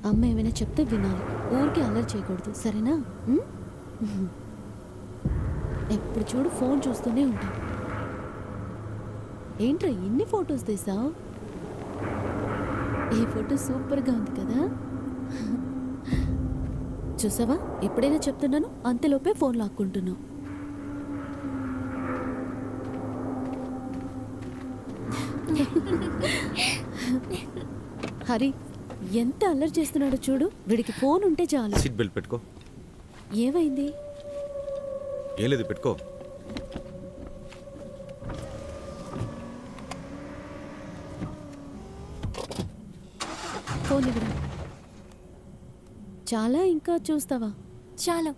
అమ్మ ఏమైనా చెప్తే వినాలి, ఊరికే అల్లరి చేయకూడదు, సరేనా? ఉమ్? ఎప్పుడు చూడు ఫోన్ చూస్తూనే ఉంటావు. ఏంట్రా ఇన్ని ఫొటోస్ తీసావు? ఈ ఫోటో సూపర్గా ఉంది కదా. చూసావా, ఎప్పుడైనా చెప్తున్నాను, అంతలోపే ఫోన్ లాక్కుంటున్నావు. హరి ఎంత అల్లరి చేస్తున్నాడో చూడు. వీడికి ఫోన్ ఉంటే చాలు. సీట్ బెల్ట్ పెట్టుకో. ఏమైంది? ఏం లేదు, పెట్టుకో. ఫోన్ ఇవ్వరా. చాలా ఇంకా చూస్తావా? చాలు.